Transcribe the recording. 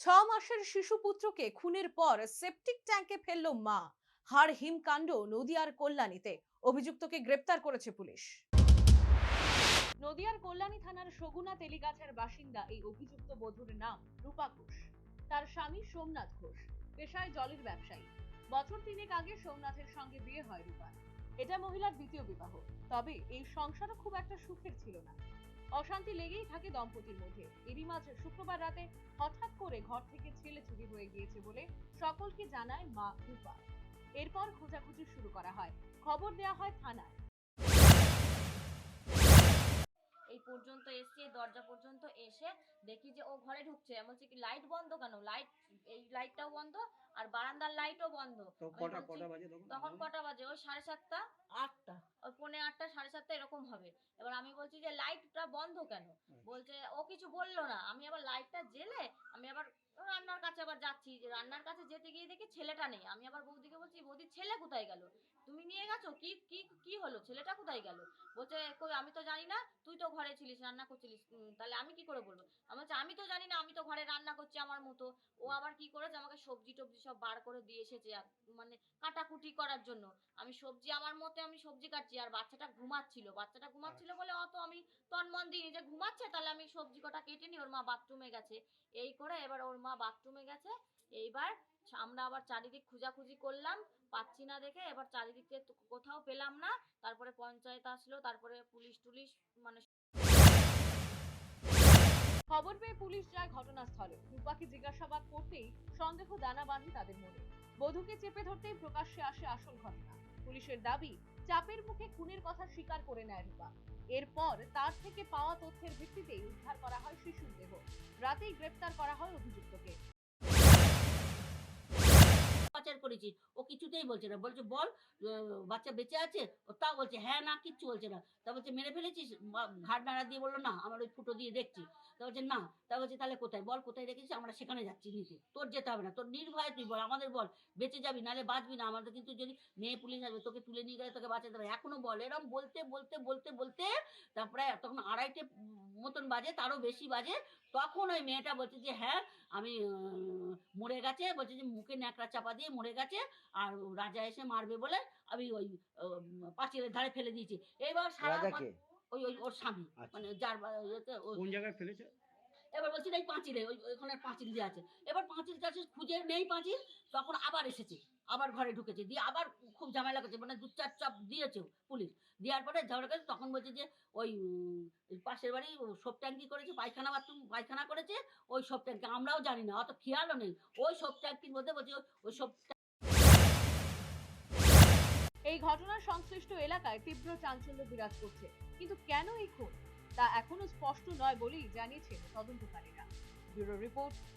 মাসের শিশুপুত্রকে খুনের পর সেপটিক ট্যাঙ্কে ফেললো মা। হাড় হিমকাণ্ড নদিয়ার কল্যাণীতে। অভিযুক্তকে গ্রেপ্তার করেছে পুলিশ। নদিয়ার কল্যাণী থানার সগুনা তেলিগাছের বাসিন্দা এই অভিযুক্ত বধূর নাম রূপা ঘোষ। তার স্বামী সোমনাথ ঘোষ পেশায় জলের ব্যবসায়ী। বছর 3 আগে সোমনাথের সঙ্গে বিয়ে হয় রূপার। এটা মহিলার দ্বিতীয় বিবাহ। তবে এই সংসারও খুব একটা সুখের ছিল না। অশান্তি লেগেই থাকে দম্পতির মধ্যে। এরই মাঝে শুক্রবার রাতে হঠাৎ করে ঘর থেকে ছেলে চুরি হয়ে গিয়েছে বলে সকলকে জানায় মা রূপা। এরপর খোঁজাখুঁজি শুরু করা হয়, খবর দেওয়া হয় থানায়। এই পর্যন্ত এসে দরজা পর্যন্ত এসে দেখি যে ও ঘরে ঢুকছে। আমি বলছি কি লাইট বন্ধ কেন? লাইট, এই লাইটটাও বন্ধ আর বারান্দার লাইটও বন্ধ। তখন কটা বাজে? ওই 7:30 8টা, ওই 7:45 7:30 এরকম হবে। এবার আমি বলছি যে লাইটটা বন্ধ কেন? বলছে ও কিছু বললো না। আমি আবার লাইটটা জ্বেলে আমি আবার রান্নার কাছে আবার যাচ্ছি। যে রান্নার কাছে যেতে গিয়ে দেখি ছেলেটা নেই। আমি আবার বৌদিকে বলছি, বৌদি ছেলে কোথায় গেল? তুমি নিয়ে গেছো? কি কি কি হলো? ছেলেটা কোথায় গেল? বলছে কই আমি তো জানি না, তুই তো ঘরে ছিলিস, রান্না করছিলিস, তাহলে আমি কি করে বলবো? আমি বলছি আমি তো জানি না, আমি তো ঘরে রান্না করছি আমার মতো। ও আবার কি করেছে, আমাকে সবজি টবজি সব বার করে দিয়ে এসেছে, মানে কাটাকুটি করার জন্য। আমি সবজি আমার মতে আমি সবজি কাটছি আর বাচ্চাটা ঘুমাচ্ছিল বলে অত আমি তন্মন দিইনি যে ঘুমাচ্ছে তাহলে আমি সবজি কটা কেটে নি। ওর মা বাথরুমে গেছে, এই করে এবার ওর মা বাথরুমে গেছে। এইবার আমরা আবার চারিদিক খোঁজাখুঁজি করলাম, পাচ্ছি না দেখে এবার চারিদিকে কোথাও পেলাম না। তারপরে পঞ্চায়েত আসলো, তারপরে পুলিশ টুলিশ, মানে খবর পেয়ে পুলিশ যায় ঘটনাস্থলে। রূপাকে জিজ্ঞাসাবাদ করতেই সন্দেহ দানা বাঁধে তাদের মনে। বধূকে চেপে ধরতেই প্রকাশ্যে আসে আসল ঘটনা। পুলিশের দাবি, চাপের মুখে খুনের কথা স্বীকার করে নেয় রূপা। এরপর তার থেকে পাওয়া তথ্যের ভিত্তিতেই উদ্ধার করা হয় শিশুর দেহ। রাতেই গ্রেপ্তার করা হয় অভিযুক্তকে। পাচার করেছি, ও কিছুতেই বলছে না। বলছে বল বাচ্চা বেঁচে আছে? ও তাও বলছে হ্যাঁ না, কিচ্ছু বলছে না। তা বলছে মেরে ফেলেছিস? ঘাট নাড়া দিয়ে বললো না, আমার ওই ফুটো দিয়ে দেখছি। তা বলছে না। তা বলছে তাহলে কোথায় বল, কোথায় রেখেছিস? আমরা সেখানে যাচ্ছি নিতে, তোর যেতে হবে না, তোর নির্ভয় তুই বল, আমাদের বল, বেঁচে যাবি নাহলে বাঁচবি না। আমাদের কিন্তু যদি মেয়ে পুলিশ আসবে তোকে তুলে নিয়ে গেলে তোকে বাঁচাতে হবে, এখনো বল। এরকম বলতে বলতে বলতে বলতে তারপরে তখন 2:30 মতন বাজে, তারও বেশি বাজে। তখন ওই মেয়েটা বলছে যে হ্যাঁ আমি মরে গেছে, বলছে যে মুখে ন্যাকড়া চাপা দিয়ে মরে গেছে আর রাজা এসে মারবে বলে আমি ওই পাঁচিলের ধারে ফেলে দিয়েছি। এইবার সারা ওই ওই ওর স্বামী, মানে যার কোন জায়গায় ফেলেছে? এবার বলছি এই পাঁচিলে, ওখানে পাঁচিল দিয়ে আছে। এবার পাঁচিল চাষে খুঁজে নেই পাঁচিল, তখন আবার এসেছে, আবার ঘরে ঢুকেছে, দিয়ে আবার খুব ঝামেলা করছে, মানে 2-4 চাপ দিয়েছে পুলিশ। দেওয়ার পরে ঝগড়া করেছে। তখন বলছে যে ওই পাশের বাড়ি সব ট্যাঙ্কি করেছে, পায়খানা বাথরুম পায়খানা করেছে, ওই সব ট্যাঙ্কি। আমরাও জানি না, অত খেয়ালও নেই। ওই সব ট্যাঙ্কির মধ্যে বলছে ওই সব। এই ঘটনার সংশ্লিষ্ট এলাকায় তীব্র চাঞ্চল্য বিরাজ করছে। কিন্তু কেন এই খুন তা এখনো স্পষ্ট নয় বলেই জানিয়েছেন তদন্তকারীরা। Bureau report.